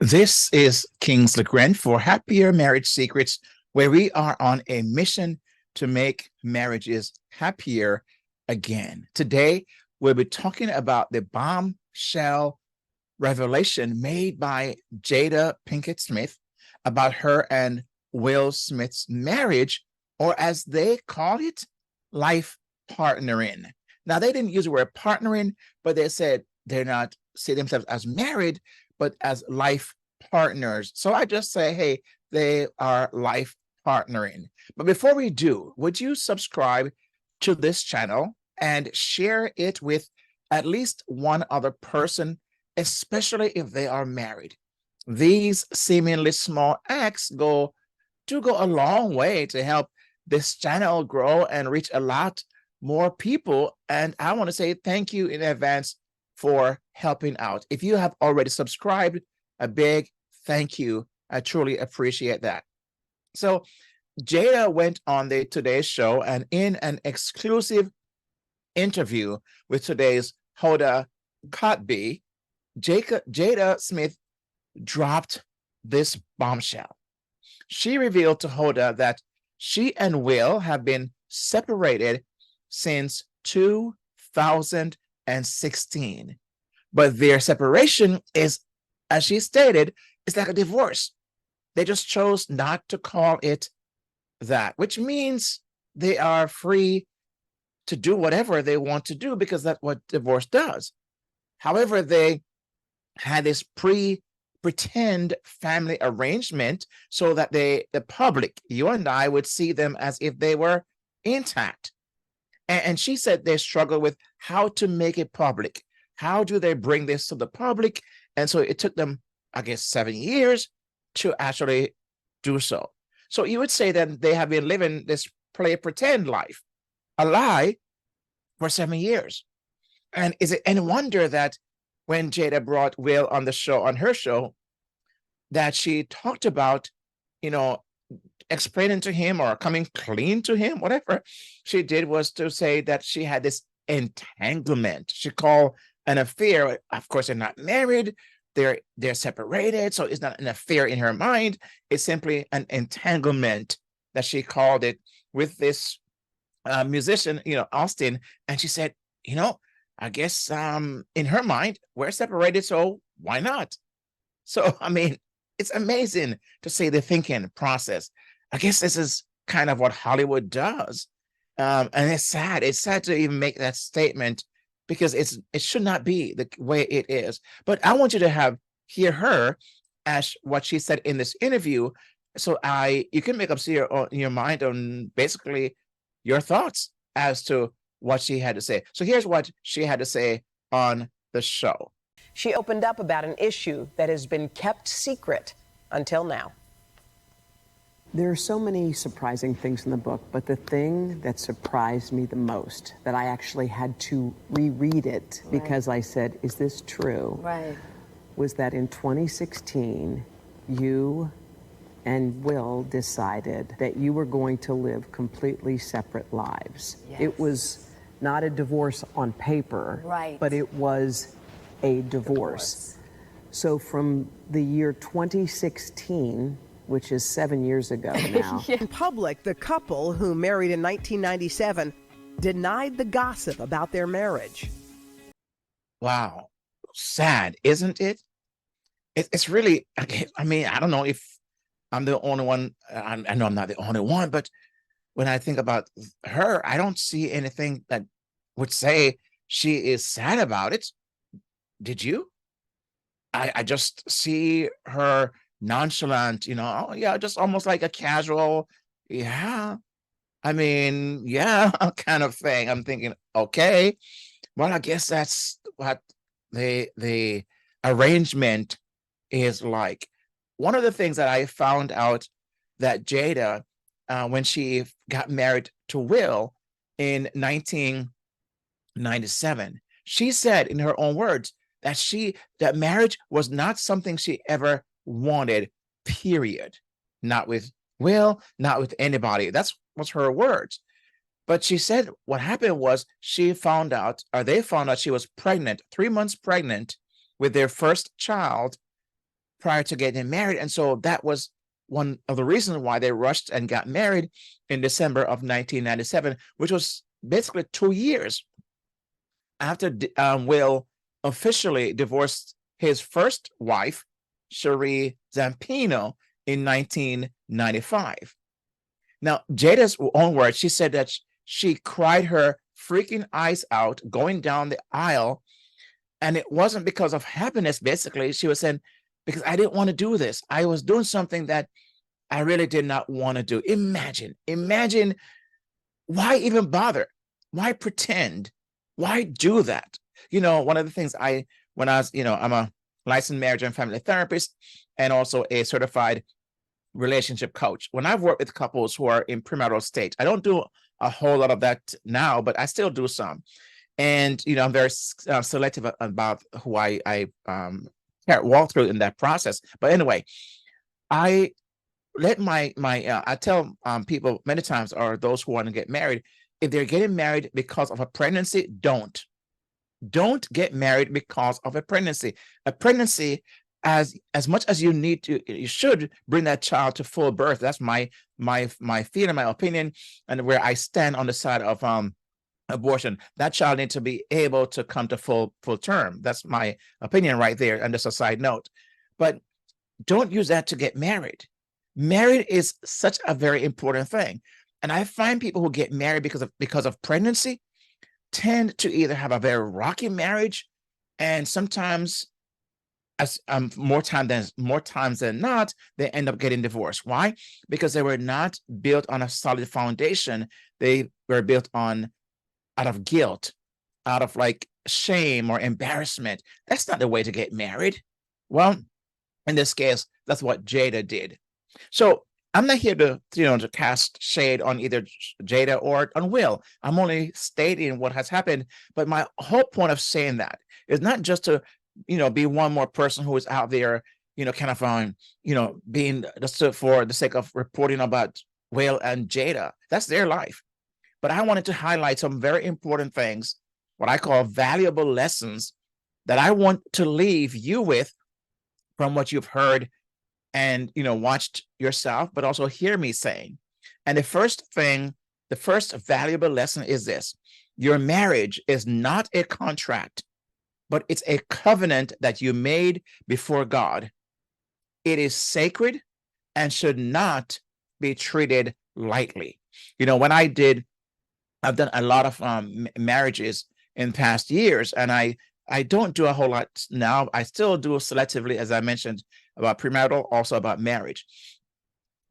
This is Kingsley Grant for Happier Marriage Secrets, where we are on a mission to make marriages happier again. Today, we'll be talking about the bombshell revelation made by Jada Pinkett Smith about her and Will Smith's marriage, or as they call it, life partnering. Now, they didn't use the word partnering, but they said they're not see themselves as married, but as life partners. So I just say, hey, they are life partnering. But before we do, would you subscribe to this channel and share it with at least one other person, especially if they are married? These seemingly small acts do go a long way to help this channel grow and reach a lot more people. And I want to say thank you in advance for helping out. If you have already subscribed, a big thank you. I truly appreciate that. So Jada went on the Today Show, and in an exclusive interview with today's Hoda Kotb, Jada Smith dropped this bombshell. She revealed to Hoda that she and Will have been separated since 2016. But their separation is, as she stated, it's like a divorce. They just chose not to call it that, which means they are free to do whatever they want to do because that's what divorce does. However, they had this pretend family arrangement so that the public, you and I, would see them as if they were intact. And she said they struggle with how to make it public. How do they bring this to the public? And so it took them, I guess, 7 years to actually do so. So you would say that they have been living this pretend life, a lie, for 7 years. And is it any wonder that when Jada brought Will on the show, on her show, that she talked about, explaining to him or coming clean to him, whatever she did was to say that she had this entanglement. She called an affair. Of course, they're not married. They're separated. So it's not an affair in her mind. It's simply an entanglement that she called it with this musician, Austin. And she said, I guess in her mind, we're separated. So why not? So, I mean, it's amazing to see the thinking process. I guess this is kind of what Hollywood does. And it's sad. It's sad to even make that statement because it should not be the way it is. But I want you to hear her as what she said in this interview. So you can make up your mind on basically your thoughts as to what she had to say. So here's what she had to say on the show. She opened up about an issue that has been kept secret until now. There are so many surprising things in the book, but the thing that surprised me the most, that I actually had to reread it because I said, is this true? Right. Was that in 2016, you and Will decided that you were going to live completely separate lives. Yes. It was not a divorce on paper, right, but it was a divorce. So from the year 2016, which is 7 years ago now. Yeah. In public, the couple, who married in 1997, denied the gossip about their marriage. Wow. Sad, isn't it? It's really, I mean, I don't know if I'm the only one. I know I'm not the only one, but when I think about her, I don't see anything that would say she is sad about it. Did you? I just see her nonchalant, oh, yeah, just almost like a casual, yeah, I mean, yeah, kind of thing. I'm thinking, okay, well, I guess that's what the arrangement is like. One of the things that I found out that Jada, when she got married to Will in 1997, she said in her own words that marriage was not something she ever wanted, period. Not with Will, not with anybody. That's was her words. But she said what happened was they found out she was pregnant, 3 months pregnant with their first child prior to getting married. And so that was one of the reasons why they rushed and got married in December of 1997, which was basically 2 years after Will officially divorced his first wife, Cherie Zampino, in 1995. Now, Jada's own words, she said that she cried her freaking eyes out going down the aisle. And it wasn't because of happiness, basically. She was saying, because I didn't want to do this. I was doing something that I really did not want to do. Imagine, why even bother? Why pretend? Why do that? You know, one of the things when I was, I'm a licensed marriage and family therapist and also a certified relationship coach. When I've worked with couples who are in premarital stage, I don't do a whole lot of that now, but I still do some. And, I'm very selective about who I walk through in that process. But anyway, I let I tell people many times, or those who want to get married, if they're getting married because of a pregnancy, don't get married because of a pregnancy. A pregnancy, as much as you should bring that child to full birth. That's my feeling, my opinion, and where I stand on the side of abortion. That child needs to be able to come to full term. That's my opinion right there. And just a side note, but don't use that to get married. Married is such a very important thing. And I find people who get married because of pregnancy tend to either have a very rocky marriage, and sometimes, as more times than not, they end up getting divorced. Why? Because they were not built on a solid foundation. They were built out of guilt, out of like shame or embarrassment. That's not the way to get married. Well, in this case, that's what Jada did. So I'm not here to cast shade on either Jada or on Will. I'm only stating what has happened. But my whole point of saying that is not just to, be one more person who is out there, kind of being just for the sake of reporting about Will and Jada. That's their life. But I wanted to highlight some very important things, what I call valuable lessons that I want to leave you with from what you've heard and, watched yourself, but also hear me saying. And the first valuable lesson is this: your marriage is not a contract, but it's a covenant that you made before God. It is sacred and should not be treated lightly. When I've done a lot of marriages in past years, and I don't do a whole lot now. I still do selectively, as I mentioned, about premarital, also about marriage.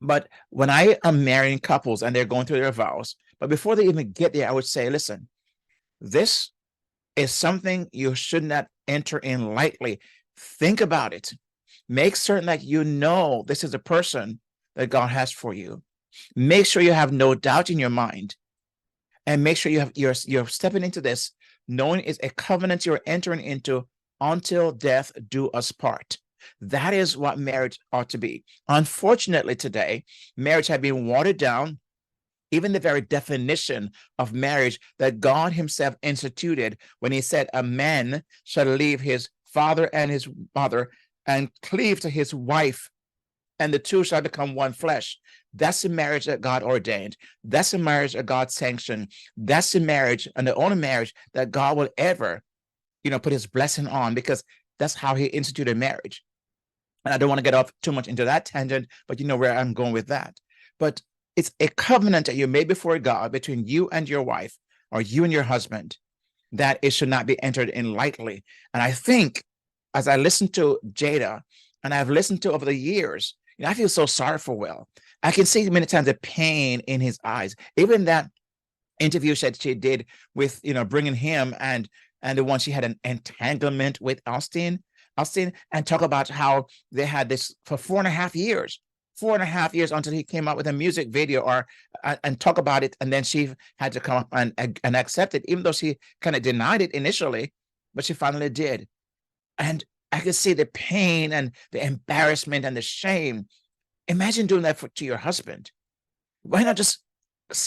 But when I am marrying couples and they're going through their vows, but before they even get there, I would say, listen, this is something you should not enter in lightly. Think about it. Make certain that this is the person that God has for you. Make sure you have no doubt in your mind, and make sure you're stepping into this knowing it's a covenant you're entering into until death do us part. That is what marriage ought to be. Unfortunately, today, marriage has been watered down. Even the very definition of marriage that God himself instituted when he said a man shall leave his father and his mother and cleave to his wife, and the two shall become one flesh. That's the marriage that God ordained. That's the marriage that God sanctioned. That's the marriage and the only marriage that God will ever, put his blessing on, because that's how he instituted marriage. And I don't want to get off too much into that tangent, but you know where I'm going with that. But it's a covenant that you made before God between you and your wife, or you and your husband, that it should not be entered in lightly. And I think as I listen to Jada, and I've listened to over the years, I feel so sorry for Will. I can see many times the pain in his eyes. Even that interview that she did with, bringing him and the one she had an entanglement with Austin, and talk about how they had this for 4.5 years. 4.5 years until he came out with a music video and talk about it. And then she had to come up and accept it, even though she kind of denied it initially, but she finally did. And I could see the pain and the embarrassment and the shame. Imagine doing that to your husband. Why not just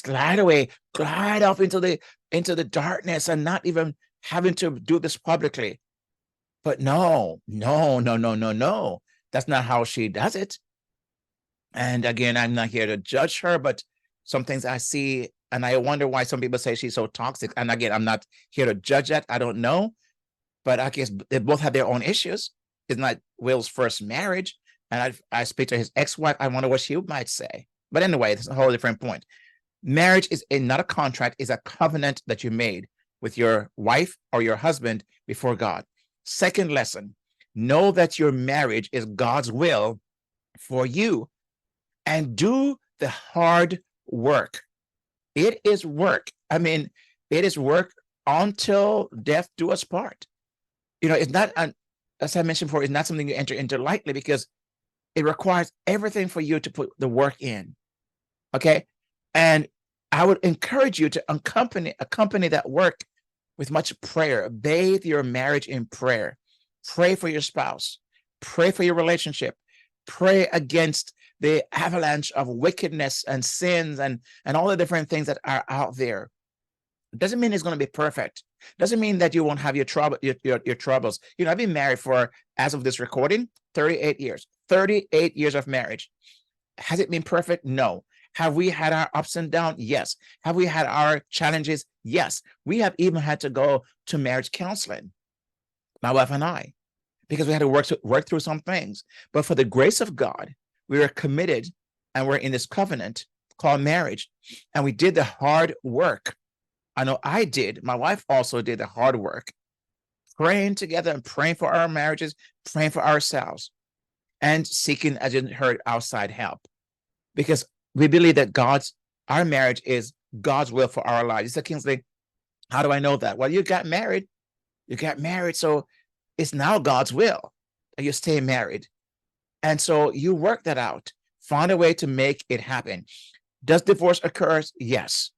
glide off into the darkness and not even having to do this publicly? But no. That's not how she does it. And again, I'm not here to judge her, but some things I see, and I wonder why some people say she's so toxic. And again, I'm not here to judge that. I don't know. But I guess they both have their own issues. It's not Will's first marriage. And I speak to his ex-wife. I wonder what she might say. But anyway, it's a whole different point. Marriage is not a contract, it's a covenant that you made with your wife or your husband before God. Second lesson, know that your marriage is God's will for you, and do the hard work. It is work. I mean, it is work until death do us part. It's not, as I mentioned before, it's not something you enter into lightly, because it requires everything for you to put the work in. Okay. And I would encourage you to accompany that work with much prayer. Bathe your marriage in prayer. Pray for your spouse. Pray for your relationship. Pray against the avalanche of wickedness and sins and all the different things that are out there. It doesn't mean it's going to be perfect. Doesn't mean that you won't have your troubles. I've been married for, as of this recording, 38 years. 38 years of marriage. Has it been perfect? No. Have we had our ups and downs? Yes. Have we had our challenges? Yes. We have even had to go to marriage counseling, my wife and I, because we had to work through some things. But for the grace of God, we are committed, and we're in this covenant called marriage, and we did the hard work. I know I did. My wife also did the hard work, praying together and praying for our marriages, praying for ourselves, and seeking, as you heard, outside help, because we believe that our marriage is God's will for our lives. You said, Kingsley, how do I know that? Well, you got married. So it's now God's will that you stay married. And so you work that out. Find a way to make it happen. Does divorce occur? Yes.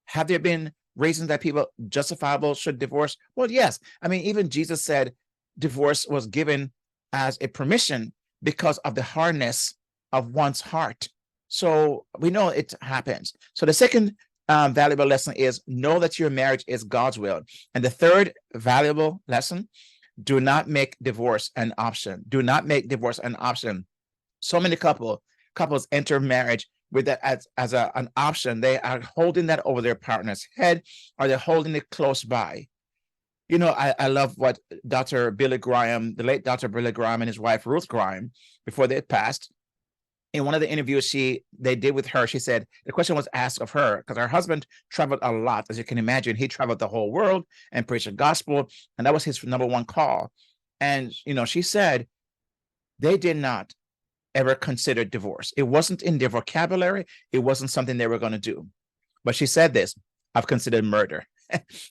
Have there been reasons that people justifiable should divorce? Well, yes. I mean, even Jesus said divorce was given as a permission because of the hardness of one's heart. So we know it happens. So the second valuable lesson is know that your marriage is God's will. And the third valuable lesson, do not make divorce an option. Do not make divorce an option. So many couples enter marriage with that as an option. They are holding that over their partner's head, or they're holding it close by. I love what Dr. Billy Graham, the late Dr. Billy Graham, and his wife Ruth Graham, before they passed, in one of the interviews they did with her, she said, the question was asked of her, because her husband traveled a lot. As you can imagine, he traveled the whole world and preached the gospel, and that was his number one call. And, she said they did not ever consider divorce. It wasn't in their vocabulary. It wasn't something they were going to do. But she said this, I've considered murder.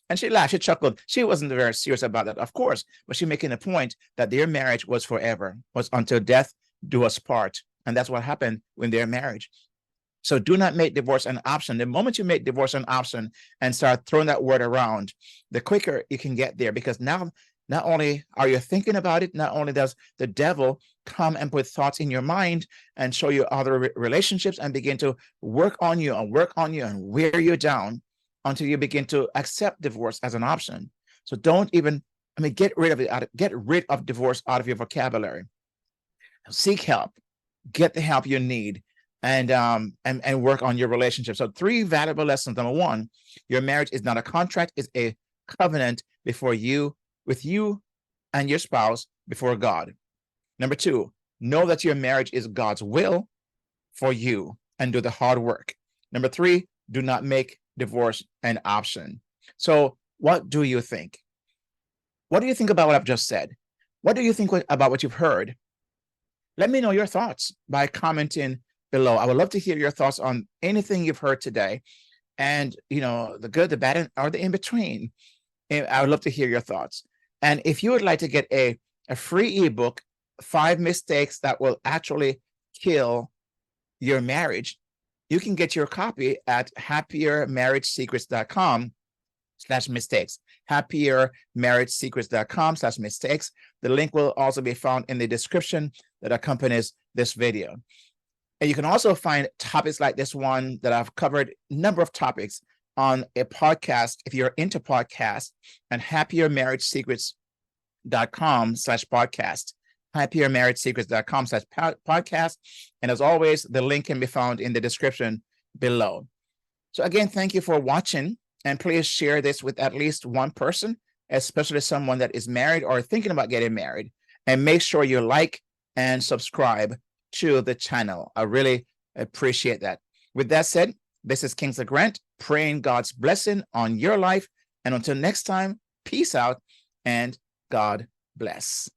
And she laughed, she chuckled. She wasn't very serious about that, of course, but she making a point that their marriage was forever, was until death do us part. And that's what happened in their marriage. So do not make divorce an option. The moment you make divorce an option and start throwing that word around, the quicker you can get there, because now not only are you thinking about it, not only does the devil come and put thoughts in your mind and show you other relationships and begin to work on you and wear you down until you begin to accept divorce as an option. So don't even, get rid of it. Get rid of divorce out of your vocabulary. Seek help. Get the help you need, and work on your relationship. So 3 valuable lessons. Number 1, your marriage is not a contract, it's a covenant with you and your spouse before God. Number 2, know that your marriage is God's will for you, and do the hard work. Number 3, do not make divorce an option. So what do you think? What do you think about what I've just said? What do you think about what you've heard? Let me know your thoughts by commenting below. I would love to hear your thoughts on anything you've heard today, and the good, the bad, or the in between. I would love to hear your thoughts. And if you would like to get a free ebook, 5 mistakes that will actually kill your marriage, you can get your copy at happiermarriagesecrets.com/mistakes. happiermarriagesecrets.com/mistakes. The link will also be found in the description that accompanies this video. And you can also find topics like this one that I've covered, a number of topics, on a podcast if you're into podcasts, and happiermarriagesecrets.com/podcast. happiermarriagesecrets.com/podcast. And as always, the link can be found in the description below. So again, thank you for watching, and please share this with at least one person, especially someone that is married or thinking about getting married. And make sure you like and subscribe to the channel. I really appreciate that. With that said, this is Kingsley Grant, praying God's blessing on your life. And until next time, peace out and God bless.